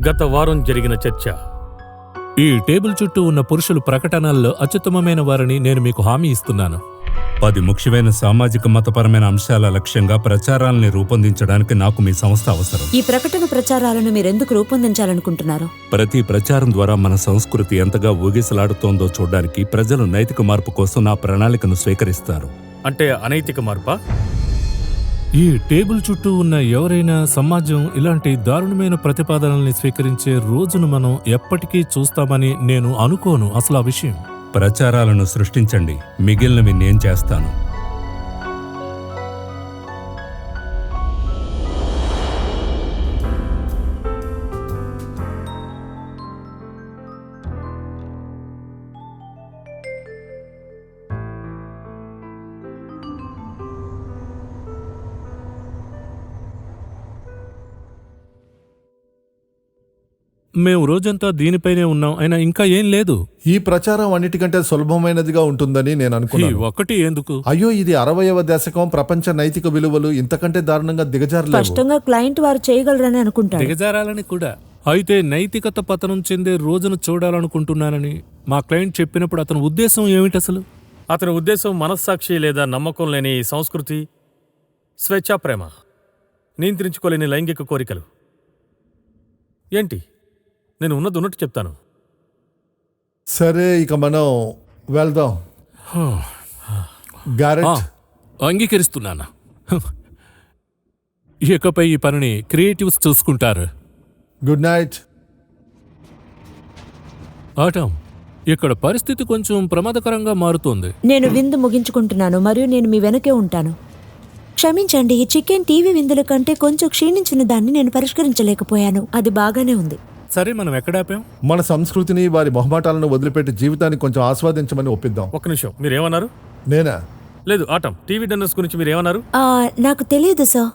గత వారం జరిగిన చర్చ. ఈ టేబుల్ చుట్టూ ఉన్న పురుషులు ప్రకటనల్లో అత్యుత్తమమైన వారని నేను మీకు హామీ ఇస్తున్నాను. 10 ముఖ్యమైన సామాజిక మతపరమైన అంశాల లక్ష్యంగా ప్రచారాలని రూపొందించడానికి నాకు మీ సంస్థ అవసరం. ఈ ప్రకటన ప్రచారాలను మీరెందుకు రూపొందించాలనుకుంటున్నారు? ప్రతి ప్రచారం ద్వారా మన సంస్కృతి ఎంతగా ఊగిసలాడుతోందో చూడడానికి ప్రజలు నైతిక మార్పు కోసం నా ప్రణాళికను స్వీకరిస్తారు. అంటే అనైతిక మార్పా? ఈ టేబుల్ చుట్టూ ఉన్న ఎవరైనా సమాజం ఇలాంటి దారుణమైన ప్రతిపాదనల్ని స్వీకరించే రోజును మనం ఎప్పటికీ చూస్తామని నేను అనుకోను. అసలు ఆ విషయం. ప్రచారాలను సృష్టించండి, మిగిలినవి నేను చేస్తాను. మేము రోజంతా దీనిపైనే ఉన్నాం, అయినా ఇంకా ఏం లేదు. ఈ ప్రచారం అన్నిటికంటే సులభమైనదిగా ఉంటుందని నేను ఈ అనుకున్నాను. ఒకటి ఎందుకు? అయ్యో, ఇది 60వ దశకం. ప్రపంచ నైతిక విలువలు ఇంతకంటే దారుణంగా దిగజారలేవు. స్పష్టంగా క్లయింట్ వారు చేయగలరని అనుకుంటారు. దిగజారాలని కూడా. అయితే నైతికత పతనం చెందే రోజును చూడాలనుకుంటున్నానని మా క్లయింట్ చెప్పినప్పుడు అతని ఉద్దేశం ఏమిటి అసలు? అతని ఉద్దేశం మనస్సాక్షి లేదా నమ్మకం లేని సంస్కృతి, స్వేచ్ఛా ప్రేమ, నియంత్రించుకోలేని లైంగిక కోరికలు. ఏంటి, నేను ఉన్నట్టు చెప్తాను. సరే, ఇక మనం వెళ్దాం. గారెట్, అంగీకరిస్తున్నాను. ఇకపై ఈ పనిని క్రియేటివ్స్ చూసుకుంటారు. Good night. ఆటం, ఇక్కడ పరిస్థితి కొంచెం ప్రమాదకరంగా మారుతోంది. నేను విందు ముగించుకుంటున్నాను మరియు నేను మీ వెనకే ఉంటాను. క్షమించండి, ఈ చికెన్ టీవీ విందుల కంటే కొంచెం క్షీణించిన దాన్ని నేను పరిష్కరించలేకపోయాను. అది బాగానే ఉంది. సరే, మనం ఎక్కడ ఆపాం? మన సంస్కృతిని, వారి మొహమాటాలను వదిలిపెట్టి జీవితాన్ని కొంచెం ఆస్వాదించమని ఒప్పిద్దాం. ఒక్క నిమిషం, మీరేమన్నారు? నేనా? లేదు, ఆటం, టీవీ డిన్నర్స్ గురించి మీరేమన్నారు? నాకు తెలియదు సార్.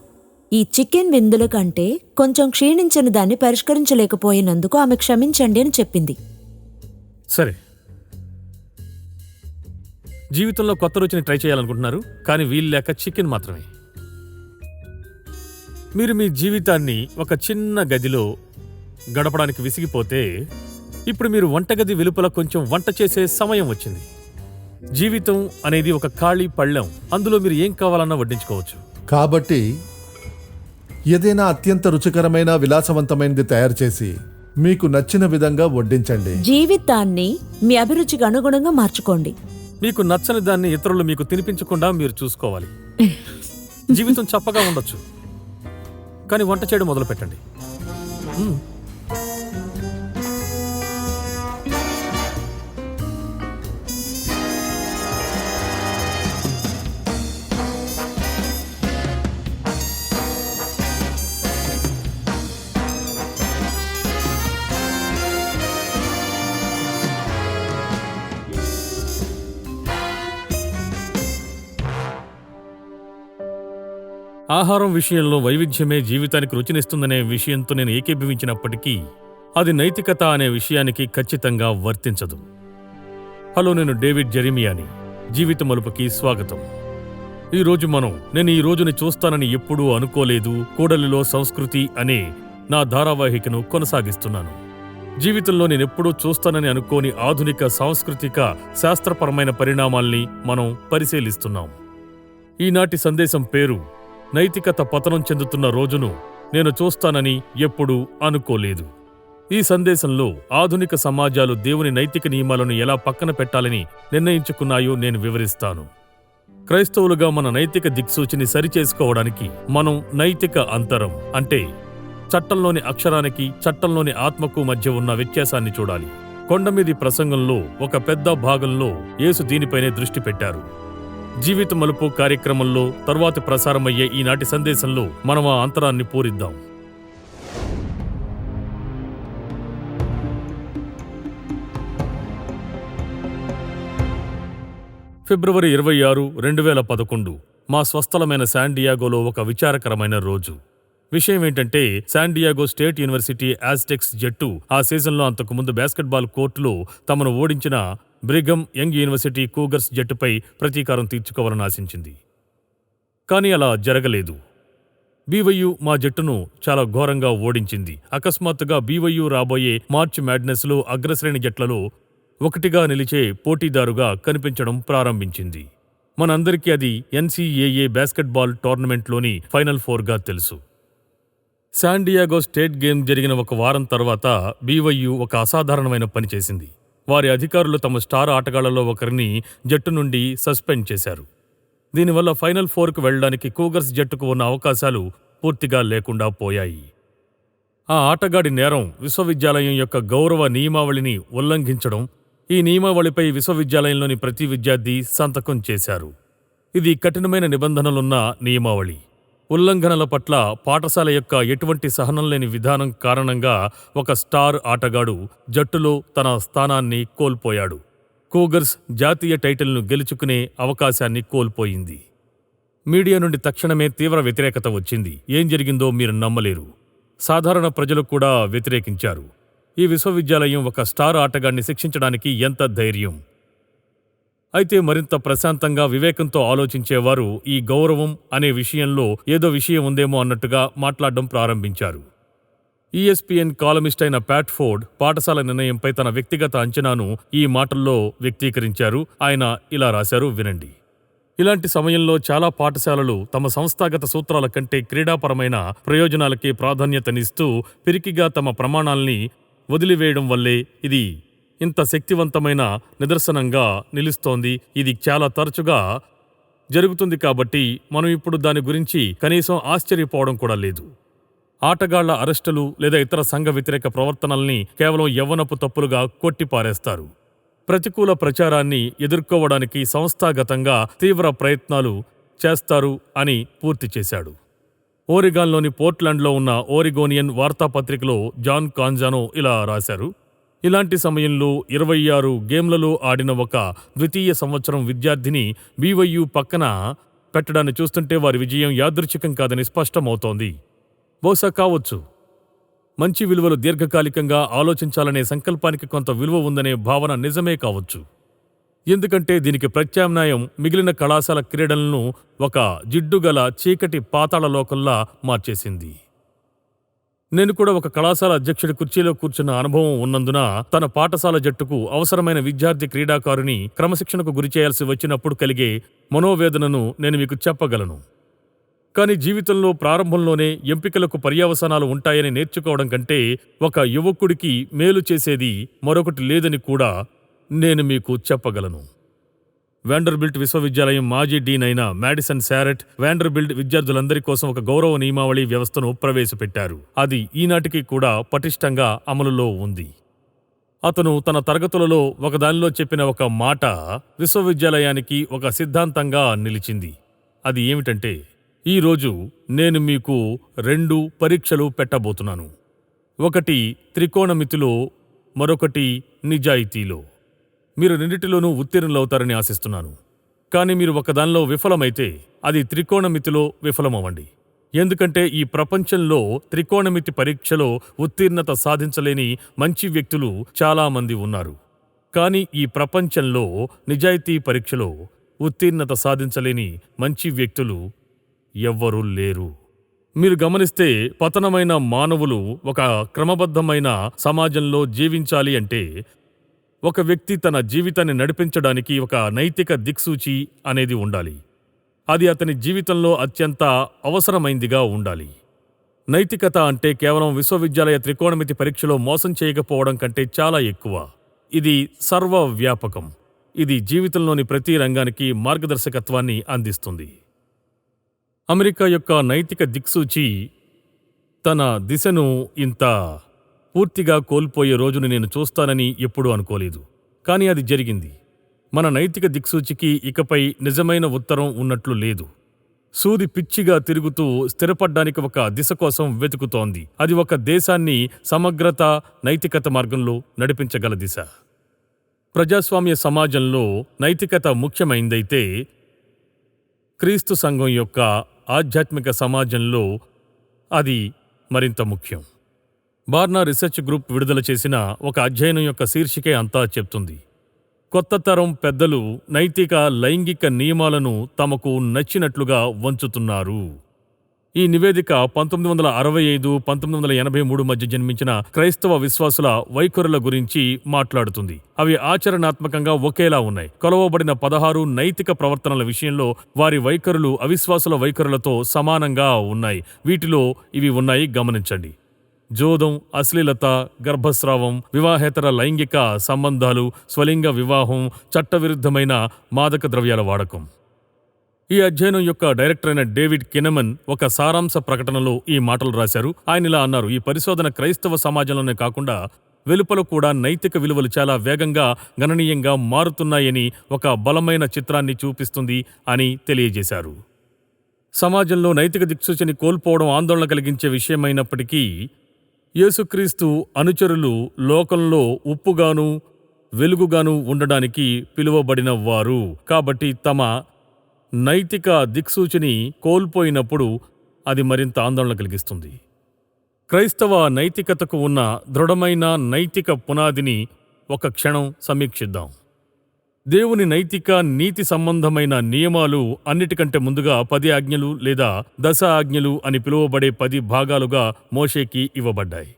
ఈ చికెన్ విందుల కంటే కొంచెం క్షీణించిన దాన్ని పరిష్కరించలేకపోయినందుకు ఆమె క్షమించండి అని చెప్పింది. సరే, జీవితంలో కొత్త రుచిని ట్రై చేయాలనుకుంటున్నారు, కానీ వీలు లేక చికెన్ మాత్రమే. మీరు మీ జీవితాన్ని ఒక చిన్న గదిలో గడపడానికి విసిగిపోతే ఇప్పుడు మీరు వంటగది వెలుపల కొంచెం వంట చేసే సమయం వచ్చింది. జీవితం అనేది ఒక ఖాళీ పళ్ళెం, అందులో మీరు ఏం కావాలన్నా వడ్డించుకోవచ్చు. కాబట్టి ఏదైనా అత్యంత రుచికరమైన, విలాసవంతమైనది తయారు చేసి మీకు నచ్చిన విధంగా వడ్డించండి. జీవితాన్ని మీ అభిరుచికి అనుగుణంగా మార్చుకోండి. మీకు నచ్చని దాన్ని ఇతరులు మీకు తినిపించకుండా మీరు చూసుకోవాలి. జీవితం చప్పగా ఉండొచ్చు, కానీ వంట చేయడం మొదలు పెట్టండి. ఆహారం విషయంలో వైవిధ్యమే జీవితానికి రుచినిస్తుందనే విషయంతో నేను ఏకీభవించినప్పటికీ అది నైతికత అనే విషయానికి ఖచ్చితంగా వర్తించదు. హలో, నేను డేవిడ్ జెరిమియాని. జీవిత మలుపుకి స్వాగతం. నేను ఈ రోజుని చూస్తానని ఎప్పుడూ అనుకోలేదు. కూడలిలో సంస్కృతి అనే నా ధారావాహికను కొనసాగిస్తున్నాను. జీవితంలో నేనెప్పుడూ చూస్తానని అనుకోని ఆధునిక సాంస్కృతిక శాస్త్రపరమైన పరిణామాల్ని మనం పరిశీలిస్తున్నాం. ఈనాటి సందేశం పేరు నైతికత పతనం చెందుతున్న రోజును నేను చూస్తానని ఎప్పుడూ అనుకోలేదు. ఈ సందేశంలో ఆధునిక సమాజాలు దేవుని నైతిక నియమాలను ఎలా పక్కన పెట్టాలని నిర్ణయించుకున్నాయో నేను వివరిస్తాను. క్రైస్తవులుగా మన నైతిక దిక్సూచిని సరిచేసుకోవడానికి మనం నైతిక అంతరం, అంటే చట్టంలోని అక్షరానికి, చట్టంలోని ఆత్మకు మధ్య ఉన్న వ్యత్యాసాన్ని చూడాలి. కొండమీది ప్రసంగంలో ఒక పెద్ద భాగంలో యేసు దీనిపైనే దృష్టి పెట్టారు. జీవిత మలుపు కార్యక్రమంలో తరువాతి ప్రసారమయ్యే ఈనాటి సందేశంలో మనం ఆ అంతరాన్ని పూరిద్దాం. ఫిబ్రవరి 26, 2011 మా స్వస్థలమైన శాన్ డియాగోలో ఒక విచారకరమైన రోజు. విషయం ఏంటంటే, శాన్ డియాగో స్టేట్ యూనివర్సిటీ యాజ్టెక్స్ జట్టు ఆ సీజన్లో అంతకుముందు బాస్కెట్బాల్ కోర్టులో తమను ఓడించిన బ్రిఘమ్ యంగ్ యూనివర్సిటీ కూగర్స్ జట్టుపై ప్రతీకారం తీర్చుకోవాలని ఆశించింది. కానీ అలా జరగలేదు. BYU మా జట్టును చాలా ఘోరంగా ఓడించింది. అకస్మాత్తుగా BYU రాబోయే మార్చ్ మ్యాడ్నెస్లో అగ్రశ్రేణి జట్లలో ఒకటిగా నిలిచే పోటీదారుగా కనిపించడం ప్రారంభించింది. మనందరికీ అది NCAA బాస్కెట్బాల్ టోర్నమెంట్లోని ఫైనల్ 4గా తెలుసు. శాన్ డియాగో స్టేట్ గేమ్ జరిగిన ఒక వారం తర్వాత BYU ఒక అసాధారణమైన పని చేసింది. వారి అధికారులు తమ స్టార్ ఆటగాళ్లలో ఒకరిని జట్టు నుండి సస్పెండ్ చేశారు. దీనివల్ల ఫైనల్ 4కు వెళ్లడానికి కూగర్స్ జట్టుకు ఉన్న అవకాశాలు పూర్తిగా లేకుండా పోయాయి. ఆ ఆటగాడి నేరం విశ్వవిద్యాలయం యొక్క గౌరవ నియమావళిని ఉల్లంఘించడం. ఈ నియమావళిపై విశ్వవిద్యాలయంలోని ప్రతి విద్యార్థి సంతకం చేశారు. ఇది కఠినమైన నిబంధనలున్న నియమావళి. ఉల్లంఘనల పట్ల పాఠశాల యొక్క ఎటువంటి సహనం లేని విధానం కారణంగా ఒక స్టార్ ఆటగాడు జట్టులో తన స్థానాన్ని కోల్పోయాడు. కూగర్స్ జాతీయ టైటిల్ను గెలుచుకునే అవకాశాన్ని కోల్పోయింది. మీడియా నుండి తక్షణమే తీవ్ర వ్యతిరేకత వచ్చింది. ఏం జరిగిందో మీరు నమ్మలేరు. సాధారణ ప్రజలు కూడా వ్యతిరేకించారు. ఈ విశ్వవిద్యాలయం ఒక స్టార్ ఆటగాడిని శిక్షించడానికి ఎంత ధైర్యం! అయితే మరింత ప్రశాంతంగా వివేకంతో ఆలోచించేవారు ఈ గౌరవం అనే విషయంలో ఏదో విషయం ఉందేమో అన్నట్టుగా మాట్లాడడం ప్రారంభించారు. ESPN కాలమిస్ట్ అయిన ప్యాట్ ఫోర్డ్ పాఠశాల నిర్ణయంపై తన వ్యక్తిగత అంచనాను ఈ మాటల్లో వ్యక్తీకరించారు. ఆయన ఇలా రాశారు, వినండి. ఇలాంటి సమయంలో చాలా పాఠశాలలు తమ సంస్థాగత సూత్రాల కంటే క్రీడాపరమైన ప్రయోజనాలకే ప్రాధాన్యతనిస్తూ పిరికిగా తమ ప్రమాణాల్ని వదిలివేయడం వల్లే ఇది ఇంత శక్తివంతమైన నిదర్శనంగా నిలుస్తోంది. ఇది చాలా తరచుగా జరుగుతుంది కాబట్టి మనం ఇప్పుడు దాని గురించి కనీసం ఆశ్చర్యపోవడం కూడా లేదు. ఆటగాళ్ల అరెస్టులు లేదా ఇతర సంఘ వ్యతిరేక ప్రవర్తనల్ని కేవలం యవ్వనపు తప్పులుగా కొట్టిపారేస్తారు. ప్రతికూల ప్రచారాన్ని ఎదుర్కోవడానికి సంస్థాగతంగా తీవ్ర ప్రయత్నాలు చేస్తారు అని పూర్తి చేశాడు. ఓరిగాన్లోని పోర్ట్లాండ్లో ఉన్న ఓరిగోనియన్ వార్తాపత్రికలో జాన్ కాంజానో ఇలా రాశారు, ఇలాంటి సమయంలో 26 గేమ్లలో ఆడిన ఒక ద్వితీయ సంవత్సరం విద్యార్థిని BYU పక్కన పెట్టడాన్ని చూస్తుంటే వారి విజయం యాదృచ్ఛికం కాదని స్పష్టమవుతోంది. బహుశా కావచ్చు. మంచి విలువలు దీర్ఘకాలికంగా ఆలోచించాలనే సంకల్పానికి కొంత విలువ ఉందనే భావన నిజమే కావచ్చు. ఎందుకంటే దీనికి ప్రత్యామ్నాయం మిగిలిన కళాశాల క్రీడలను ఒక జిడ్డుగల చీకటి పాతాళలోకంలా మార్చేసింది. నేను కూడా ఒక కళాశాల అధ్యక్షుడి కుర్చీలో కూర్చున్న అనుభవం ఉన్నందున తన పాఠశాల జట్టుకు అవసరమైన విద్యార్థి క్రీడాకారుని క్రమశిక్షణకు గురిచేయాల్సి వచ్చినప్పుడు కలిగే మనోవేదనను నేను మీకు చెప్పగలను. కానీ జీవితంలో ప్రారంభంలోనే ఎంపికలకు పర్యవసానాలు ఉంటాయని నేర్చుకోవడం కంటే ఒక యువకుడికి మేలు చేసేది మరొకటి లేదని కూడా నేను మీకు చెప్పగలను. వాండర్బిల్ట్ విశ్వవిద్యాలయం మాజీ డీన్ అయిన మాడిసన్ శారెట్ వాండర్బిల్ట్ విద్యార్థులందరి కోసం ఒక గౌరవ నియమావళి వ్యవస్థను ప్రవేశపెట్టారు. అది ఈనాటికి కూడా పటిష్టంగా అమలులో ఉంది. అతను తన తరగతులలో ఒకదానిలో చెప్పిన ఒక మాట విశ్వవిద్యాలయానికి ఒక సిద్ధాంతంగా నిలిచింది. అది ఏమిటంటే, ఈరోజు నేను మీకు 2 పరీక్షలు పెట్టబోతున్నాను. ఒకటి త్రికోణమితిలో, మరొకటి నిజాయితీలో. మీరు రెండిటిలోనూ ఉత్తీర్ణులవుతారని ఆశిస్తున్నాను. కానీ మీరు ఒకదానిలో విఫలమైతే అది త్రికోణమితిలో విఫలమవ్వండి. ఎందుకంటే ఈ ప్రపంచంలో త్రికోణమితి పరీక్షలో ఉత్తీర్ణత సాధించలేని మంచి వ్యక్తులు చాలామంది ఉన్నారు. కానీ ఈ ప్రపంచంలో నిజాయితీ పరీక్షలో ఉత్తీర్ణత సాధించలేని మంచి వ్యక్తులు ఎవ్వరూ లేరు. మీరు గమనిస్తే పతనమైన మానవులు ఒక క్రమబద్ధమైన సమాజంలో జీవించాలి అంటే ఒక వ్యక్తి తన జీవితాన్ని నడిపించడానికి ఒక నైతిక దిక్సూచి అనేది ఉండాలి. అది అతని జీవితంలో అత్యంత అవసరమైందిగా ఉండాలి. నైతికత అంటే కేవలం విశ్వవిద్యాలయ త్రికోణమితి పరీక్షలో మోసం చేయకపోవడం కంటే చాలా ఎక్కువ. ఇది సర్వవ్యాపకం. ఇది జీవితంలోని ప్రతి రంగానికి మార్గదర్శకత్వాన్ని అందిస్తుంది. అమెరికా యొక్క నైతిక దిక్సూచి తన దిశను ఇంత పూర్తిగా కోల్పోయే రోజును నేను చూస్తానని ఎప్పుడూ అనుకోలేదు. కానీ అది జరిగింది. మన నైతిక దిక్సూచికి ఇకపై నిజమైన ఉత్తరం ఉన్నట్లు లేదు. సూది పిచ్చిగా తిరుగుతూ స్థిరపడ్డానికి ఒక దిశ కోసం వెతుకుతోంది. అది ఒక దేశాన్ని సమగ్రత, నైతికత మార్గంలో నడిపించగల దిశ. ప్రజాస్వామ్య సమాజంలో నైతికత ముఖ్యమైందైతే క్రీస్తు సంఘం యొక్క ఆధ్యాత్మిక సమాజంలో అది మరింత ముఖ్యం. బార్నా రీసెర్చ్ గ్రూప్ విడుదల చేసిన ఒక అధ్యయనం యొక్క శీర్షికే అంతా చెప్తుంది. కొత్త తరం పెద్దలు నైతిక, లైంగిక నియమాలను తమకు నచ్చినట్లుగా వంచుతున్నారు. ఈ నివేదిక 1965-1983 మధ్య జన్మించిన క్రైస్తవ విశ్వాసుల వైఖరుల గురించి మాట్లాడుతుంది. అవి ఆచరణాత్మకంగా ఒకేలా ఉన్నాయి. కొలవబడిన 16 నైతిక ప్రవర్తనల విషయంలో వారి వైఖరులు అవిశ్వాసుల వైఖరులతో సమానంగా ఉన్నాయి. వీటిలో ఇవి ఉన్నాయి, గమనించండి. జోదం, అశ్లీలత, గర్భస్రావం, వివాహేతర లైంగిక సంబంధాలు, స్వలింగ వివాహం, చట్టవిరుద్ధమైన మాదక ద్రవ్యాల వాడకం. ఈ అధ్యయనం యొక్క డైరెక్టర్ అయిన డేవిడ్ కినెమన్ ఒక సారాంశ ప్రకటనలో ఈ మాటలు రాశారు. ఆయన ఇలా అన్నారు: ఈ పరిశోధన క్రైస్తవ సమాజంలోనే కాకుండా వెలుపల కూడా నైతిక విలువలు చాలా వేగంగా, గణనీయంగా మారుతున్నాయని ఒక బలమైన చిత్రాన్ని చూపిస్తుంది అని తెలియజేశారు. సమాజంలో నైతిక దిక్సూచిని కోల్పోవడం ఆందోళన కలిగించే విషయమైనప్పటికీ యేసుక్రీస్తు అనుచరులు లోకంలో ఉప్పుగాను వెలుగుగాను ఉండడానికి పిలువబడిన వారు. కాబట్టి తమ నైతిక దిక్సూచిని కోల్పోయినప్పుడు అది మరింత ఆందోళన కలిగిస్తుంది. క్రైస్తవ నైతికతకు ఉన్న దృఢమైన నైతిక పునాదిని ఒక క్షణం సమీక్షిద్దాం. దేవుని నైతిక నీతి సంబంధమైన నియమాలు అన్నిటికంటే ముందుగా 10 ఆజ్ఞలు లేదా 10 ఆజ్ఞలు అని పిలువబడే 10 భాగాలుగా మోషేకి ఇవ్వబడ్డాయి.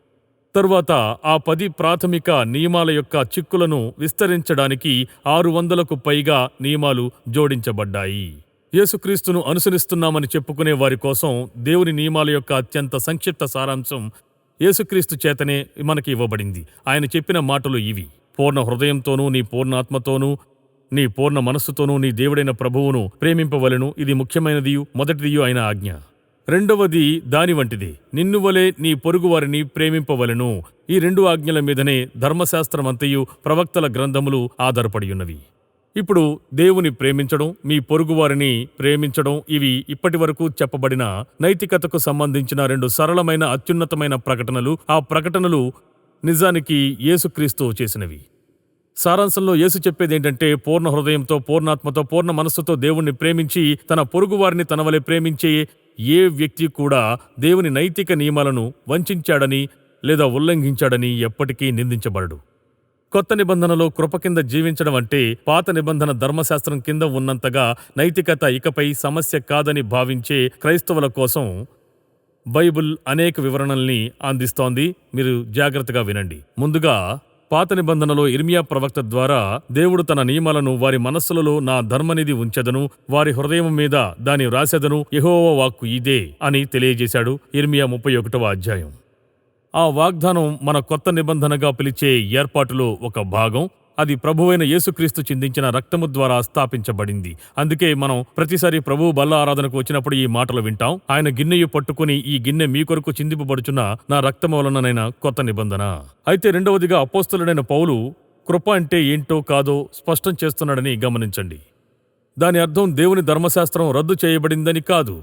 తరువాత ఆ 10 ప్రాథమిక నియమాల యొక్క చిక్కులను విస్తరించడానికి 600కు పైగా నియమాలు జోడించబడ్డాయి. యేసుక్రీస్తును అనుసరిస్తున్నామని చెప్పుకునే వారి కోసం దేవుని నియమాల యొక్క అత్యంత సంక్షిప్త సారాంశం యేసుక్రీస్తు చేతనే మనకి ఇవ్వబడింది. ఆయన చెప్పిన మాటలు ఇవి: పూర్ణ హృదయంతోనూ, నీ పూర్ణ ఆత్మతోనూ, నీ పూర్ణ మనస్సుతోనూ నీ దేవుడైన ప్రభువును ప్రేమింపవలెను. ఇది ముఖ్యమైనదియు మొదటిదియు అయిన ఆజ్ఞ. రెండవది దాని వంటిది: నిన్ను వలె నీ పొరుగువారిని ప్రేమింపవలెను. ఈ 2 ఆజ్ఞల మీదనే ధర్మశాస్త్రమంతయు, ప్రవక్తల గ్రంథములు ఆధారపడి ఉన్నవి. ఇప్పుడు దేవుని ప్రేమించడం, మీ పొరుగువారిని ప్రేమించడం, ఇవి ఇప్పటి వరకు చెప్పబడిన నైతికతకు సంబంధించిన 2 సరళమైన అత్యున్నతమైన ప్రకటనలు. ఆ ప్రకటనలు నిజానికి యేసుక్రీస్తు చేసినవి. సారాంశంలో యేసు చెప్పేదేంటంటే, పూర్ణ హృదయంతో, పూర్ణాత్మతో, పూర్ణ మనస్సుతో దేవుణ్ణి ప్రేమించి తన పొరుగువారిని తన వలె ప్రేమించే ఏ వ్యక్తి కూడా దేవుని నైతిక నియమాలను వంచాడని లేదా ఉల్లంఘించాడని ఎప్పటికీ నిందించబడడు. కొత్త నిబంధనలో కృప కింద జీవించడం అంటే పాత నిబంధన ధర్మశాస్త్రం కింద ఉన్నంతగా నైతికత ఇకపై సమస్య కాదని భావించే క్రైస్తవుల కోసం బైబిల్ అనేక వివరణల్ని అందిస్తోంది. మీరు జాగ్రత్తగా వినండి. ముందుగా, పాత నిబంధనలో ఇర్మియా ప్రవక్త ద్వారా దేవుడు తన నియమాలను వారి మనస్సులలో నా ధర్మనిధి ఉంచెదను, వారి హృదయం మీద దాని వ్రాసెదను, యెహోవా వాక్కు ఇదే అని తెలియజేశాడు. ఇర్మియా 31వ అధ్యాయం. ఆ వాగ్దానం మన కొత్త నిబంధనగా పిలిచే ఏర్పాటులో ఒక భాగం. అది ప్రభువైన యేసుక్రీస్తు చిందించిన రక్తము ద్వారా స్థాపించబడింది. అందుకే మనం ప్రతిసారి ప్రభువు బల్ల ఆరాధనకు వచ్చినప్పుడు ఈ మాటలు వింటాం. ఆయన గిన్నెయు పట్టుకుని, ఈ గిన్నె మీ కొరకు చిందింపబడుచున్న నా రక్తము వలననైన కొత్త నిబంధన. అయితే రెండవదిగా అపోస్తలుడైన పౌలు కృప అంటే ఏంటో కాదో స్పష్టం చేస్తున్నాడని గమనించండి. దాని అర్థం దేవుని ధర్మశాస్త్రం రద్దు చేయబడిందని కాదు.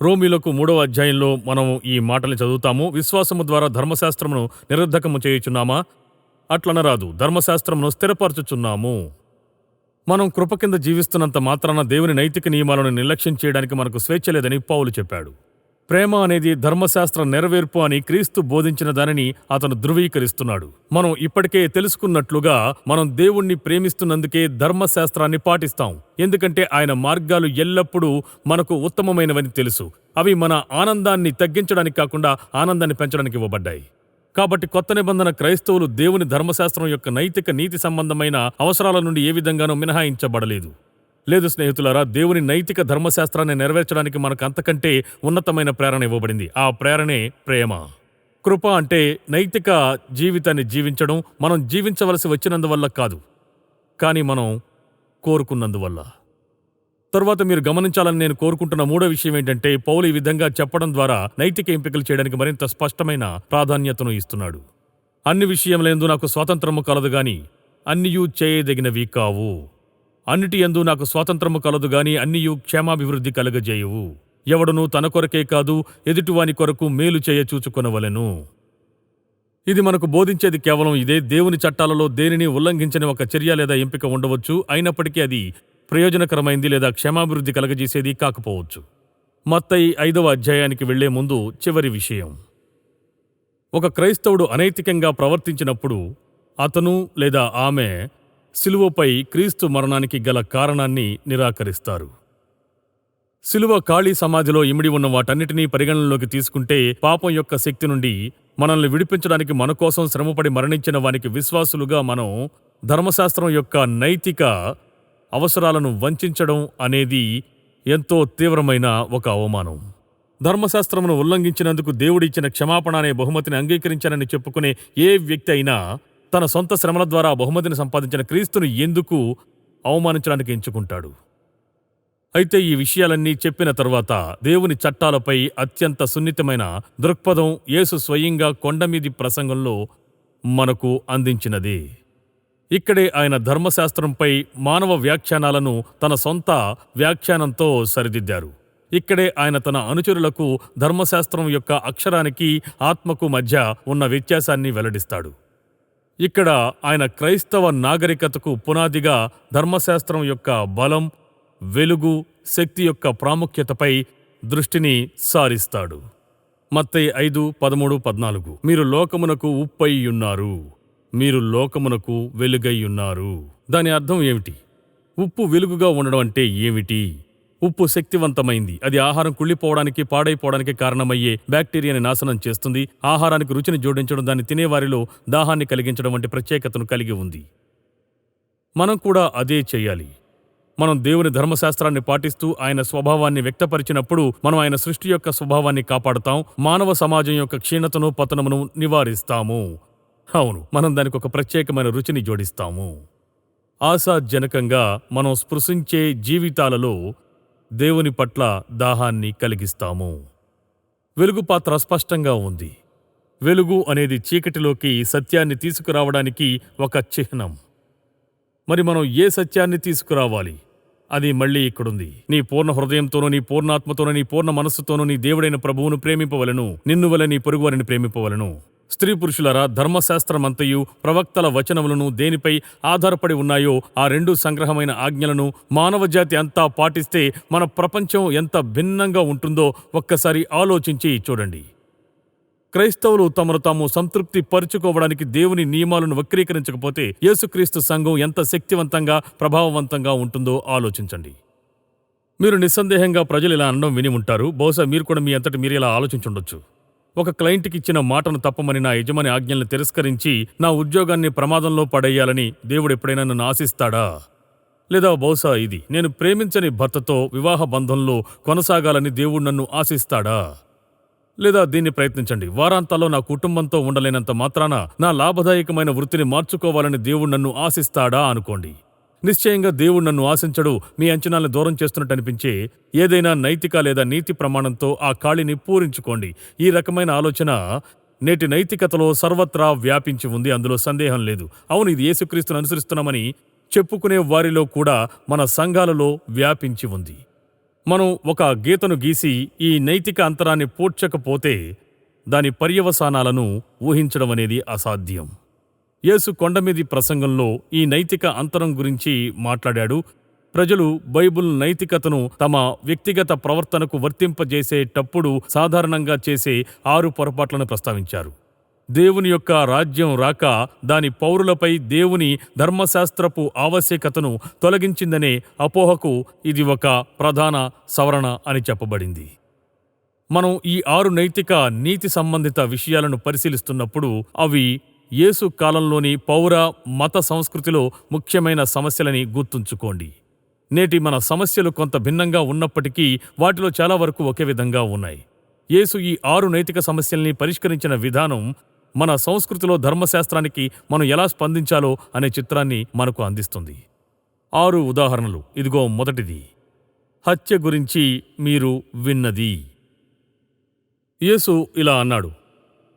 రోమీయులకు 3వ అధ్యాయంలో మనం ఈ మాటల్ని చదువుతాము. విశ్వాసము ద్వారా ధర్మశాస్త్రమును నిరర్ధకము చేయుచున్నామా? అట్లనరాదు, ధర్మశాస్త్రమును స్థిరపరచుచున్నాము. మనం కృప కింద జీవిస్తున్నంత మాత్రాన దేవుని నైతిక నియమాలను నిర్లక్ష్యం చేయడానికి మనకు స్వేచ్ఛ లేదని పౌలు చెప్పాడు. ప్రేమ అనేది ధర్మశాస్త్ర నెరవేర్పు అని క్రీస్తు బోధించిన దానిని అతను ధృవీకరిస్తున్నాడు. మనం ఇప్పటికే తెలుసుకున్నట్లుగా మనం దేవుణ్ణి ప్రేమిస్తున్నందుకే ధర్మశాస్త్రాన్ని పాటిస్తాం. ఎందుకంటే ఆయన మార్గాలు ఎల్లప్పుడూ మనకు ఉత్తమమైనవని తెలుసు. అవి మన ఆనందాన్ని తగ్గించడానికి కాకుండా ఆనందాన్ని పెంచడానికి ఇవ్వబడ్డాయి. కాబట్టి కొత్త నిబంధన క్రైస్తవులు దేవుని ధర్మశాస్త్రం యొక్క నైతిక నీతి సంబంధమైన అవసరాల నుండి ఏ విధంగానూ మినహాయించబడలేదు. లేదు స్నేహితులారా, దేవుని నైతిక ధర్మశాస్త్రాన్ని నెరవేర్చడానికి మనకు అంతకంటే ఉన్నతమైన ప్రేరణ ఇవ్వబడింది. ఆ ప్రేరణే ప్రేమ. కృప అంటే నైతిక జీవితాన్ని జీవించడం, మనం జీవించవలసి వచ్చినందువల్ల కాదు, కానీ మనం కోరుకున్నందువల్ల. తరువాత మీరు గమనించాలని నేను కోరుకుంటున్న 3వ విషయం ఏంటంటే, పౌలు ఈ విధంగా చెప్పడం ద్వారా నైతిక ఎంపికలు చేయడానికి మరింత స్పష్టమైన ప్రాధాన్యతను ఇస్తున్నాడు. అన్ని విషయములందు నాకు స్వాతంత్రము కలదు గాని అన్నియూ చేయదగినవి కావు. అన్నిటి యందు నాకు స్వాతంత్రము కలదు గాని అన్నియూ క్షేమాభివృద్ధి కలుగజేయువు. ఎవడునూ తన కొరకే కాదు, ఎదుటివాని కొరకు మేలు చేయ చూచుకొనవలెను. ఇది మనకు బోధించేది కేవలం ఇదే. దేవుని చట్టాలలో దేనిని ఉల్లంఘించని ఒక చర్య లేదా ఎంపిక ఉండవచ్చు, అయినప్పటికీ అది ప్రయోజనకరమైంది లేదా క్షేమాభివృద్ధి కలగజేసేది కాకపోవచ్చు. మత్తయి 5వ అధ్యాయానికి వెళ్లే ముందు చివరి విషయం. ఒక క్రైస్తవుడు అనైతికంగా ప్రవర్తించినప్పుడు అతను లేదా ఆమె సిలువపై క్రీస్తు మరణానికి గల కారణాన్ని నిరాకరిస్తారు. శిలువ ఖాళీ సమాధిలో ఇమిడి ఉన్న వాటన్నిటినీ పరిగణనలోకి తీసుకుంటే పాపం యొక్క శక్తి నుండి మనల్ని విడిపించడానికి మన కోసం శ్రమపడి మరణించిన వానికి విశ్వాసులుగా మనం ధర్మశాస్త్రం యొక్క నైతిక అవసరాలను వంచడం అనేది ఎంతో తీవ్రమైన ఒక అవమానం. ధర్మశాస్త్రమును ఉల్లంఘించినందుకు దేవుడిచ్చిన క్షమాపణ అనే బహుమతిని అంగీకరించానని చెప్పుకునే ఏ వ్యక్తి అయినా తన సొంత శ్రమల ద్వారా బహుమతిని సంపాదించిన క్రీస్తును ఎందుకు అవమానించడానికి ఎంచుకుంటాడు? అయితే ఈ విషయాలన్నీ చెప్పిన తర్వాత దేవుని చట్టాలపై అత్యంత సున్నితమైన దృక్పథం యేసు స్వయంగా కొండమీది ప్రసంగంలో మనకు అందించినదే. ఇక్కడే ఆయన ధర్మశాస్త్రంపై మానవ వ్యాఖ్యానాలను తన సొంత వ్యాఖ్యానంతో సరిదిద్దారు. ఇక్కడే ఆయన తన అనుచరులకు ధర్మశాస్త్రం యొక్క అక్షరానికి ఆత్మకు మధ్య ఉన్న వ్యత్యాసాన్ని వెల్లడిస్తాడు. ఇక్కడ ఆయన క్రైస్తవ నాగరికతకు పునాదిగా ధర్మశాస్త్రం యొక్క బలం, వెలుగు, శక్తి యొక్క ప్రాముఖ్యతపై దృష్టిని సారిస్తాడు. మత్తయి 5:13-14 మీరు లోకమునకు ఉప్పై యున్నారు, మీరు లోకమునకు వెలుగై ఉన్నారు. దాని అర్థం ఏమిటి? ఉప్పు వెలుగుగా ఉండడం అంటే ఏమిటి? ఉప్పు శక్తివంతమైంది. అది ఆహారం కుళ్ళిపోవడానికి, పాడైపోవడానికి కారణమయ్యే బ్యాక్టీరియాని నాశనం చేస్తుంది. ఆహారానికి రుచిని జోడించడం, దాన్ని తినేవారిలో దాహాన్ని కలిగించడం వంటి ప్రత్యేకతను కలిగి ఉంది. మనం కూడా అదే చేయాలి. మనం దేవుని ధర్మశాస్త్రాన్ని పాటిస్తూ ఆయన స్వభావాన్ని వ్యక్తపరిచినప్పుడు మనం ఆయన సృష్టి యొక్క స్వభావాన్ని కాపాడుతాం. మానవ సమాజం యొక్క క్షీణతను, పతనమును నివారిస్తాము. అవును, మనం దానికి ఒక ప్రత్యేకమైన రుచిని జోడిస్తాము. ఆశాజనకంగా మనం స్పృశించే జీవితాలలో దేవుని పట్ల దాహాన్ని కలిగిస్తాము. వెలుగు పాత్ర స్పష్టంగా ఉంది. వెలుగు అనేది చీకటిలోకి సత్యాన్ని తీసుకురావడానికి ఒక చిహ్నం. మరి మనం ఏ సత్యాన్ని తీసుకురావాలి? అది మళ్ళీ ఇక్కడుంది. నీ పూర్ణ హృదయంతోనూ, నీ పూర్ణాత్మతోనూ, నీ పూర్ణ మనస్సుతోనూ నీ దేవుడైన ప్రభువును ప్రేమింపవలను, నిన్ను వలె నీ పొరుగువారిని ప్రేమింపవలను. స్త్రీ పురుషులారా, ధర్మశాస్త్రమంతయు ప్రవక్తల వచనములను దేనిపై ఆధారపడి ఉన్నాయో ఆ రెండు సంగ్రహమైన ఆజ్ఞలను మానవజాతి అంతా పాటిస్తే మన ప్రపంచం ఎంత భిన్నంగా ఉంటుందో ఒక్కసారి ఆలోచించి చూడండి. క్రైస్తవులు తమను తాము సంతృప్తి పరుచుకోవడానికి దేవుని నియమాలను వక్రీకరించకపోతే యేసుక్రీస్తు సంఘం ఎంత శక్తివంతంగా, ప్రభావవంతంగా ఉంటుందో ఆలోచించండి. మీరు నిస్సందేహంగా ప్రజలు ఇలా అనడం విని ఉంటారు. బహుశా మీరు కూడా మీ అంతటి మీరు ఇలా ఆలోచించుండొచ్చు. ఒక క్లయింట్కి ఇచ్చిన మాటను తప్పమని నా యజమాని ఆజ్ఞల్ని తిరస్కరించి నా ఉద్యోగాన్ని ప్రమాదంలో పడేయాలని దేవుడు ఎప్పుడైనా నన్ను ఆశిస్తాడా? లేదా బహుశా ఇది, నేను ప్రేమించని భర్తతో వివాహ బంధంలో కొనసాగాలని దేవుడు నన్ను ఆశిస్తాడా? లేదా దీన్ని ప్రయత్నించండి, వారాంతాల్లో నా కుటుంబంతో ఉండలేనంత మాత్రాన నా లాభదాయకమైన వృత్తిని మార్చుకోవాలని దేవుడు నన్ను ఆశిస్తాడా అనుకోండి. నిశ్చయంగా దేవుడు నన్ను ఆశించడు. మీ అంచనాలను దూరం చేస్తున్నట్టు అనిపించే ఏదైనా నైతిక లేదా నీతి ప్రమాణంతో ఆ ఖాళీని పూరించుకోండి. ఈ రకమైన ఆలోచన నేటి నైతికతలో సర్వత్రా వ్యాపించి ఉంది, అందులో సందేహం లేదు. అవును, ఇది యేసుక్రీస్తును అనుసరిస్తున్నామని చెప్పుకునే వారిలో కూడా మన సంఘాలలో వ్యాపించి ఉంది. మనం ఒక గీతను గీసి ఈ నైతిక అంతరాన్ని పూడ్చకపోతే దాని పర్యవసానాలను ఊహించడం అనేది అసాధ్యం. యేసు కొండమీది ప్రసంగంలో ఈ నైతిక అంతరం గురించి మాట్లాడాడు. ప్రజలు బైబిల్ నైతికతను తమ వ్యక్తిగత ప్రవర్తనకు వర్తింపజేసేటప్పుడు సాధారణంగా చేసే 6 పొరపాట్లను ప్రస్తావించారు. దేవుని యొక్క రాజ్యం రాక దాని పౌరులపై దేవుని ధర్మశాస్త్రపు ఆవశ్యకతను తొలగించిందనే అపోహకు ఇది ఒక ప్రధాన సవరణ అని చెప్పబడింది. మనం ఈ 6 నైతిక నీతి సంబంధిత విషయాలను పరిశీలిస్తున్నప్పుడు అవి యేసు కాలంలోని పౌర మత సంస్కృతిలో ముఖ్యమైన సమస్యలని గుర్తుంచుకోండి. నేటి మన సమస్యలు కొంత భిన్నంగా ఉన్నప్పటికీ వాటిలో చాలా వరకు ఒకే విధంగా ఉన్నాయి. యేసు ఈ 6 నైతిక సమస్యల్ని పరిష్కరించిన విధానం మన సంస్కృతిలో ధర్మశాస్త్రానికి మనం ఎలా స్పందించాలో అనే చిత్రాన్ని మనకు అందిస్తుంది. 6 ఉదాహరణలు. ఇదిగో మొదటిది, హత్య గురించి మీరు విన్నది. యేసు ఇలా అన్నాడు,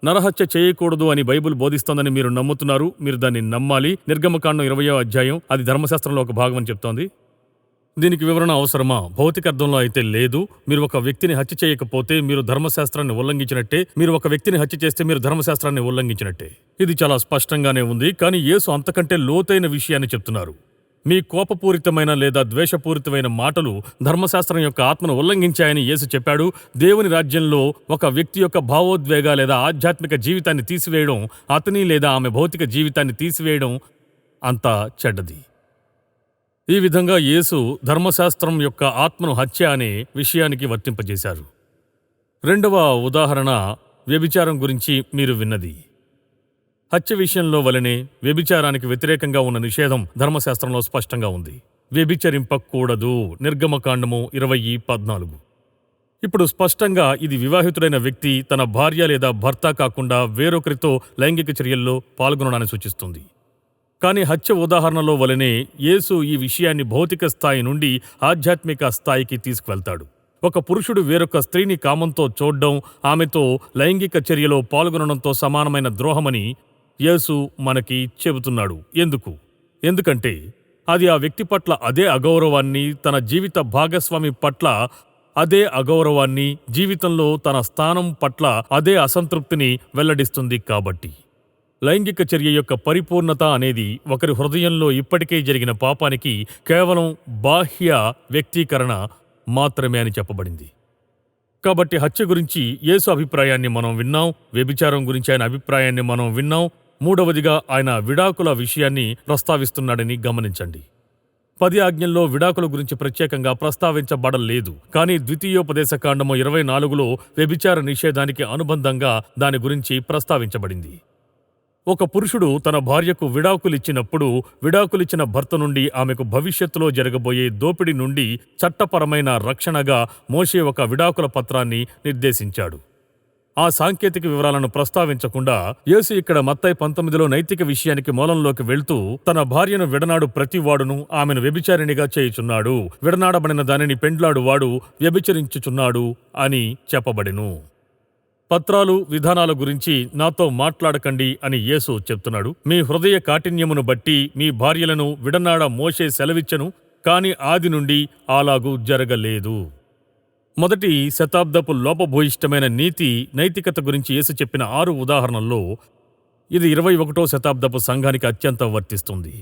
నరహత్య చేయకూడదు అని బైబిల్ బోధిస్తోందని మీరు నమ్ముతున్నారు, మీరు దాన్ని నమ్మాలి. నిర్గమకాండం 20వ అధ్యాయం, అది ధర్మశాస్త్రంలో ఒక భాగం అని చెప్తోంది. దీనికి వివరణ అవసరమా? భౌతిక అర్థంలో అయితే లేదు. మీరు ఒక వ్యక్తిని హత్య చేయకపోతే మీరు ధర్మశాస్త్రాన్ని ఉల్లంఘించినట్టే. మీరు ఒక వ్యక్తిని హత్య చేస్తే మీరు ధర్మశాస్త్రాన్ని ఉల్లంఘించినట్టే. ఇది చాలా స్పష్టంగానే ఉంది. కానీ యేసు అంతకంటే లోతైన విషయాన్ని చెప్తున్నారు. మీ కోపపూరితమైన లేదా ద్వేషపూరితమైన మాటలు ధర్మశాస్త్రం యొక్క ఆత్మను ఉల్లంఘించాయని యేసు చెప్పాడు. దేవుని రాజ్యంలో ఒక వ్యక్తి యొక్క భావోద్వేగ లేదా ఆధ్యాత్మిక జీవితాన్ని తీసివేయడం, అతని లేదా ఆమె భౌతిక జీవితాన్ని తీసివేయడం అంత చెడ్డది. ఈ విధంగా యేసు ధర్మశాస్త్రం యొక్క ఆత్మను హత్య అనే విషయానికి వర్తింపజేశారు. రెండవ ఉదాహరణ వ్యభిచారం గురించి మీరు విన్నది. హత్య విషయంలో వలనే వ్యభిచారానికి వ్యతిరేకంగా ఉన్న నిషేధం ధర్మశాస్త్రంలో స్పష్టంగా ఉంది. వ్యభిచరింపకూడదు, నిర్గమకాండము 20:14. ఇప్పుడు స్పష్టంగా ఇది వివాహితుడైన వ్యక్తి తన భార్య లేదా భర్త కాకుండా వేరొకరితో లైంగిక చర్యల్లో పాల్గొనడాన్ని సూచిస్తుంది. కానీ హత్య ఉదాహరణలో వలనే యేసు ఈ విషయాన్ని భౌతిక స్థాయి నుండి ఆధ్యాత్మిక స్థాయికి తీసుకువెళ్తాడు. ఒక పురుషుడు వేరొక స్త్రీని కామంతో చూడడం, ఆమెతో లైంగిక చర్యలో పాల్గొనడంతో సమానమైన ద్రోహమని యేసు మనకి చెబుతున్నాడు. ఎందుకంటే అది ఆ వ్యక్తి పట్ల అదే అగౌరవాన్ని, తన జీవిత భాగస్వామి పట్ల అదే అగౌరవాన్ని, జీవితంలో తన స్థానం పట్ల అదే అసంతృప్తిని వెల్లడిస్తుంది. కాబట్టి లైంగిక చర్య యొక్క పరిపూర్ణత అనేది ఒకరి హృదయంలో ఇప్పటికే జరిగిన పాపానికి కేవలం బాహ్య వ్యక్తీకరణ మాత్రమే అని చెప్పబడింది. కాబట్టి హత్య గురించి యేసు అభిప్రాయాన్ని మనం విన్నాం, వ్యభిచారం గురించి ఆయన అభిప్రాయాన్ని మనం విన్నాం. మూడవదిగా ఆయన విడాకుల విషయాన్ని ప్రస్తావిస్తున్నాడని గమనించండి. 10 ఆజ్ఞల్లో విడాకుల గురించి ప్రత్యేకంగా ప్రస్తావించబడలేదు. కానీ ద్వితీయోపదేశకాండము 24లో వ్యభిచార నిషేధానికి అనుబంధంగా దాని గురించి ప్రస్తావించబడింది. ఒక పురుషుడు తన భార్యకు విడాకులిచ్చినప్పుడు విడాకులిచ్చిన భర్త నుండి ఆమెకు భవిష్యత్తులో జరగబోయే దోపిడీ నుండి చట్టపరమైన రక్షణగా మోషే ఒక విడాకుల పత్రాన్ని నిర్దేశించాడు. ఆ సాంకేతిక వివరాలను ప్రస్తావించకుండా యేసు ఇక్కడ మత్తయి 19లో నైతిక విషయానికి మూలంలోకి వెళ్తూ తన భార్యను విడనాడు ప్రతివాడును ఆమెను వ్యభిచారిణిగా చేయుచున్నాడు, విడనాడబడిన దానిని పెండ్లాడువాడు వ్యభిచరించుచున్నాడు అని చెప్పబడెను. పత్రాలు, విధానాల గురించి నాతో మాట్లాడకండి అని యేసు చెప్తున్నాడు. మీ హృదయ కాఠిన్యమును బట్టి మీ భార్యలను విడనాడ మోషే సెలవిచ్చెను, కాని ఆది నుండి అలాగూ జరగలేదు. మొదటి శతాబ్దపు లోపభూయిష్టమైన నైతికత గురించి యేసు చెప్పిన 6 ఉదాహరణల్లో ఇది 21వ శతాబ్దపు సంఘానికి అత్యంత వర్తిస్తుంది.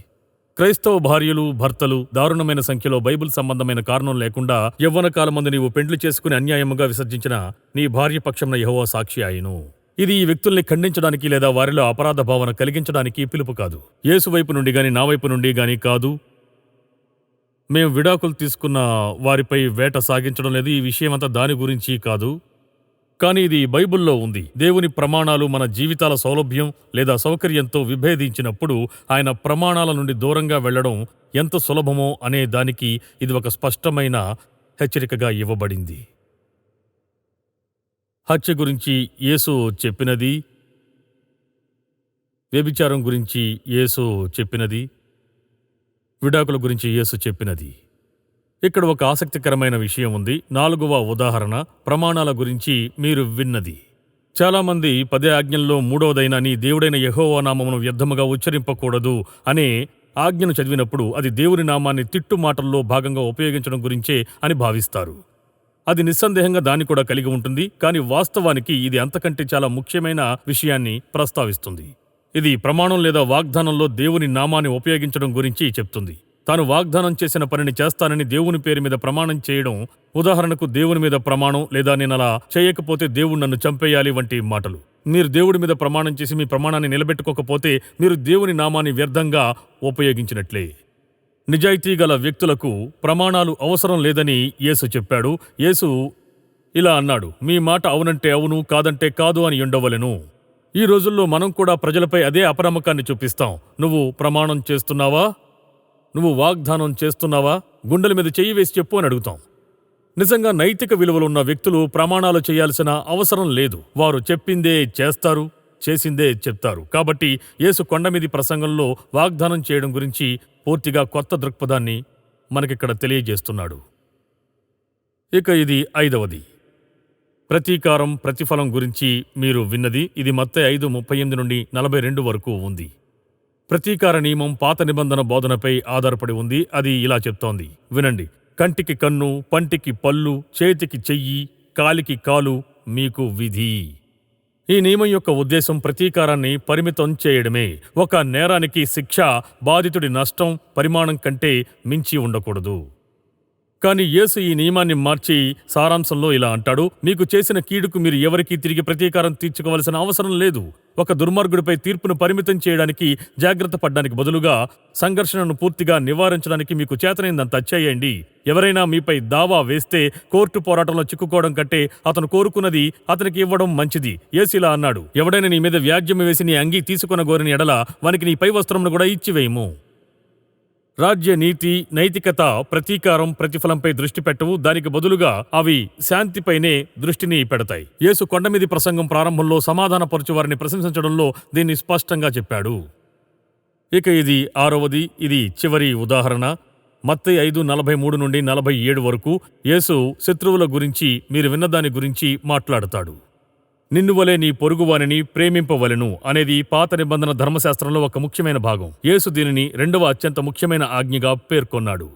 క్రైస్తవ భార్యలు, భర్తలు దారుణమైన సంఖ్యలో బైబిల్ సంబంధమైన కారణం లేకుండా యవ్వన కాలమందు నీవు పెండ్లి చేసుకుని అన్యాయముగా విసర్జించిన నీ భార్య పక్షంన యెహోవా సాక్షి అయ్యును. ఇది ఈ వ్యక్తుల్ని ఖండించడానికి లేదా వారిలో అపరాధ భావన కలిగించడానికి పిలుపు కాదు. యేసు వైపు నుండి గాని నా వైపు నుండి గాని కాదు. మేం విడాకులు తీసుకున్న వారిపై వేట సాగించడం లేదు. ఈ విషయమంతా దాని గురించి కాదు. కానీ ఇది బైబిల్లో ఉంది. దేవుని ప్రమాణాలు మన జీవితాల సౌలభ్యం లేదా సౌకర్యంతో విభేదించినప్పుడు ఆయన ప్రమాణాల నుండి దూరంగా వెళ్లడం ఎంత సులభమో అనే దానికి ఇది ఒక స్పష్టమైన హెచ్చరికగా ఇవ్వబడింది. హత్య గురించి యేసు చెప్పినది, వ్యభిచారం గురించి యేసు చెప్పినది, విడాకుల గురించి యేసు చెప్పినది. ఇక్కడ ఒక ఆసక్తికరమైన విషయం ఉంది. 4వ ఉదాహరణ ప్రమాణాల గురించి మీరు విన్నది. చాలామంది 10 ఆజ్ఞల్లో 3వదైన నీ దేవుడైన యెహోవా నామమును వ్యర్థముగా ఉచ్చరింపకూడదు అనే ఆజ్ఞను చదివినప్పుడు అది దేవుని నామాన్ని తిట్టు మాటల్లో భాగంగా ఉపయోగించడం గురించే అని భావిస్తారు. అది నిస్సందేహంగా దాన్ని కూడా కలిగి ఉంటుంది. కానీ వాస్తవానికి ఇది అంతకంటే చాలా ముఖ్యమైన విషయాన్ని ప్రస్తావిస్తుంది. ఇది ప్రమాణం లేదా వాగ్దానంలో దేవుని నామాన్ని ఉపయోగించడం గురించి చెప్తుంది. తాను వాగ్దానం చేసిన పనిని చేస్తానని దేవుని పేరు మీద ప్రమాణం చేయడం, ఉదాహరణకు దేవుని మీద ప్రమాణం లేదా నేను అలా చేయకపోతే దేవుడు నన్ను చంపేయాలి వంటి మాటలు. మీరు దేవుడి మీద ప్రమాణం చేసి మీ ప్రమాణాన్ని నిలబెట్టుకోకపోతే మీరు దేవుని నామాన్ని వ్యర్థంగా ఉపయోగించినట్లే. నిజాయితీ గల వ్యక్తులకు ప్రమాణాలు అవసరం లేదని యేసు చెప్పాడు. యేసు ఇలా అన్నాడు, మీ మాట అవునంటే అవును, కాదంటే కాదు అని ఉండవలెను. ఈ రోజుల్లో మనం కూడా ప్రజలపై అదే అపనమ్మకాన్ని చూపిస్తాం. నువ్వు ప్రమాణం చేస్తున్నావా? నువ్వు వాగ్దానం చేస్తున్నావా? గుండెల మీద చెయ్యి వేసి చెప్పు అని అడుగుతాం. నిజంగా నైతిక విలువలున్న వ్యక్తులు ప్రమాణాలు చేయాల్సిన అవసరం లేదు. వారు చెప్పిందే చేస్తారు, చేసిందే చెప్తారు. కాబట్టి యేసు కొండమీది ప్రసంగంలో వాగ్దానం చేయడం గురించి పూర్తిగా కొత్త దృక్పథాన్ని మనకిక్కడ తెలియజేస్తున్నాడు. ఇక ఇది 5వది, ప్రతీకారం, ప్రతిఫలం గురించి మీరు విన్నది. ఇది మత్తయి 5:38 నుండి 42 వరకు ఉంది. ప్రతీకార నియమం పాత నిబంధన బోధనపై ఆధారపడి ఉంది. అది ఇలా చెప్తోంది, వినండి. కంటికి కన్ను, పంటికి పళ్ళు, చేతికి చెయ్యి, కాలికి కాలు మీకు విధి. ఈ నియమం యొక్క ఉద్దేశం ప్రతీకారాన్ని పరిమితం చేయడమే. ఒక నేరానికి శిక్ష బాధితుడి నష్టం పరిమాణం కంటే మించి ఉండకూడదు. కానీ యేసు ఈ నియమాన్ని మార్చి సారాంశంలో ఇలా అంటాడు, మీకు చేసిన కీడుకు మీరు ఎవరికీ తిరిగి ప్రతీకారం తీర్చుకోవలసిన అవసరం లేదు. ఒక దుర్మార్గుడిపై తీర్పును పరిమితం చేయడానికి జాగ్రత్త పడ్డానికి బదులుగా సంఘర్షణను పూర్తిగా నివారించడానికి మీకు చేతనైందంతా చేయండి. ఎవరైనా మీపై దావా వేస్తే కోర్టు పోరాటంలో చిక్కుకోవడం కంటే అతను కోరుకున్నది అతనికి ఇవ్వడం మంచిది. యేసు ఇలా అన్నాడు, ఎవడైనా నీ మీద వ్యాజ్యం వేసి నీ అంగీ తీసుకున్న గోరిని ఎడల వానికి నీ పై వస్త్రంను కూడా ఇచ్చివేయము. రాజ్య నీతి, నైతికత, ప్రతీకారం, ప్రతిఫలంపై దృష్టి పెట్టవు. దానికి బదులుగా అవి శాంతిపైనే దృష్టిని పెడతాయి. యేసు కొండమీది ప్రసంగం ప్రారంభంలో సమాధానపరచు వారిని ప్రశంసించడంలో దీన్ని స్పష్టంగా చెప్పాడు. ఇక ఇది 6వది, ఇది చివరి ఉదాహరణ. మత్తయి 5:43 నుండి 47 వరకు యేసు శత్రువుల గురించి, మీరు విన్నదాని గురించి మాట్లాడతాడు. నిన్నువలే నీ పొరుగువానిని ప్రేమింపవలెను అనేది పాత నిబంధన ధర్మశాస్త్రంలో ఒక ముఖ్యమైన భాగం. యేసు దీనిని 2వ అత్యంత ముఖ్యమైన ఆజ్ఞగా పేర్కొన్నాడు.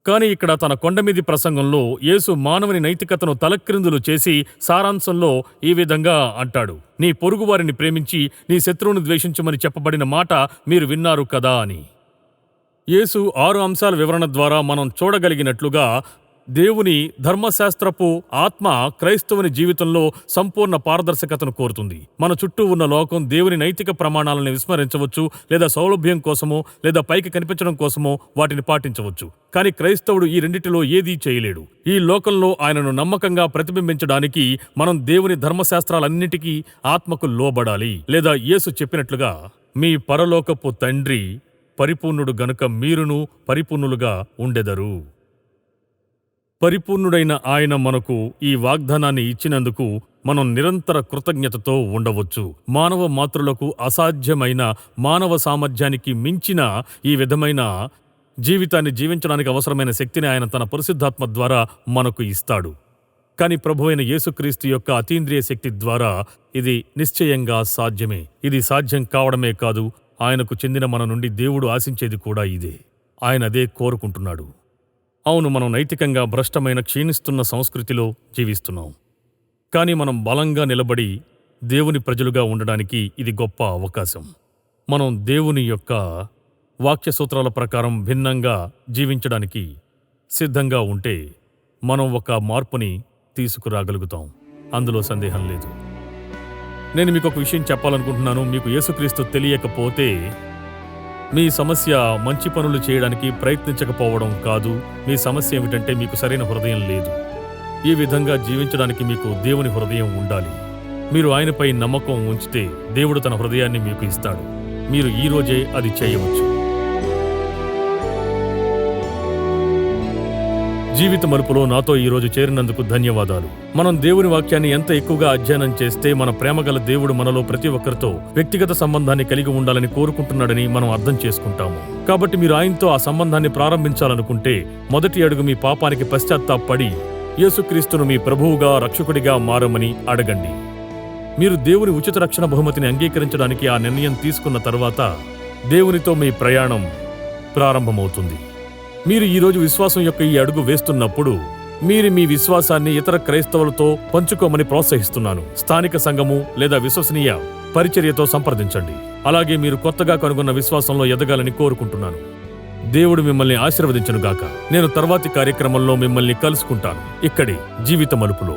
కానీ ఇక్కడ తన కొండమీది ప్రసంగంలో యేసు మానవుని నైతికతను తలక్రిందులు చేసి సారాంశంలో ఈ విధంగా అంటాడు, నీ పొరుగువారిని ప్రేమించి నీ శత్రువును ద్వేషించమని చెప్పబడిన మాట మీరు విన్నారు కదా అని. యేసు 6 అంశాల వివరణ ద్వారా మనం చూడగలిగినట్లుగా దేవుని ధర్మశాస్త్రపు ఆత్మ క్రైస్తవుని జీవితంలో సంపూర్ణ పారదర్శకతను కోరుతుంది. మన చుట్టూ ఉన్న లోకం దేవుని నైతిక ప్రమాణాలను విస్మరించవచ్చు, లేదా సౌలభ్యం కోసమో లేదా పైకి కనిపించడం కోసమో వాటిని పాటించవచ్చు. కానీ క్రైస్తవుడు ఈ రెండిటిలో ఏదీ చేయలేడు. ఈ లోకంలో ఆయనను నమ్మకంగా ప్రతిబింబించడానికి మనం దేవుని ధర్మశాస్త్రాలన్నిటికీ ఆత్మకు లోబడాలి. లేదా యేసు చెప్పినట్లుగా, మీ పరలోకపు తండ్రి పరిపూర్ణుడు గనుక మీరును పరిపూర్ణులుగా ఉండెదరు. పరిపూర్ణుడైన ఆయన మనకు ఈ వాగ్దానాన్ని ఇచ్చినందుకు మనం నిరంతర కృతజ్ఞతతో ఉండవచ్చు. మానవ మాతృలకు అసాధ్యమైన మానవ సామర్థ్యానికి మించిన ఈ విధమైన జీవితాన్ని జీవించడానికి అవసరమైన శక్తిని ఆయన తన పరిశుద్ధాత్మ ద్వారా మనకు ఇస్తాడు. కానీ ప్రభువైన యేసుక్రీస్తు యొక్క అతీంద్రియ శక్తి ద్వారా ఇది నిశ్చయంగా సాధ్యమే. ఇది సాధ్యం కావడమే కాదు, ఆయనకు చెందిన మన నుండి దేవుడు ఆశించేది కూడా ఇదే. ఆయన అదే కోరుకుంటున్నాడు. అవును, మనం నైతికంగా భ్రష్టమైన క్షీణిస్తున్న సంస్కృతిలో జీవిస్తున్నాం. కానీ మనం బలంగా నిలబడి దేవుని ప్రజలుగా ఉండడానికి ఇది గొప్ప అవకాశం. మనం దేవుని యొక్క వాక్య సూత్రాల ప్రకారం భిన్నంగా జీవించడానికి సిద్ధంగా ఉంటే మనం ఒక మార్పుని తీసుకురాగలుగుతాం. అందులో సందేహం లేదు. నేను మీకు ఒక విషయం చెప్పాలనుకుంటున్నాను. మీకు యేసుక్రీస్తు తెలియకపోతే మీ సమస్య మంచి పనులు చేయడానికి ప్రయత్నించకపోవడం కాదు. మీ సమస్య ఏమిటంటే మీకు సరైన హృదయం లేదు. ఈ విధంగా జీవించడానికి మీకు దేవుని హృదయం ఉండాలి. మీరు ఆయనపై నమ్మకం ఉంచితే దేవుడు తన హృదయాన్ని మీకు ఇస్తాడు. మీరు ఈ రోజే అది చేయవచ్చు. జీవిత మలుపులో నాతో ఈరోజు చేరినందుకు ధన్యవాదాలు. మనం దేవుని వాక్యాన్ని ఎంత ఎక్కువగా అధ్యయనం చేస్తే మన ప్రేమగల దేవుడు మనలో ప్రతి ఒక్కరితో వ్యక్తిగత సంబంధాన్ని కలిగి ఉండాలని కోరుకుంటున్నాడని మనం అర్థం చేసుకుంటాము. కాబట్టి మీరు ఆయనతో ఆ సంబంధాన్ని ప్రారంభించాలనుకుంటే మొదటి అడుగు మీ పాపానికి పశ్చాత్తాపడి యేసుక్రీస్తును మీ ప్రభువుగా, రక్షకుడిగా మారమని అడగండి. మీరు దేవుని ఉచిత రక్షణ బహుమతిని అంగీకరించడానికి ఆ నిర్ణయం తీసుకున్న తర్వాత దేవునితో మీ ప్రయాణం ప్రారంభమవుతుంది. మీరు ఈరోజు విశ్వాసం యొక్క ఈ అడుగు వేస్తున్నప్పుడు మీరు మీ విశ్వాసాన్ని ఇతర క్రైస్తవులతో పంచుకోమని ప్రోత్సహిస్తున్నాను. స్థానిక సంఘము లేదా విశ్వసనీయ పరిచర్యతో సంప్రదించండి. అలాగే మీరు కొత్తగా కనుగొన్న విశ్వాసంలో ఎదగాలని కోరుకుంటున్నాను. దేవుడు మిమ్మల్ని ఆశీర్వదించునుగాక. నేను తర్వాతి కార్యక్రమంలో మిమ్మల్ని కలుసుకుంటాను. ఇక్కడి జీవిత మలుపులో.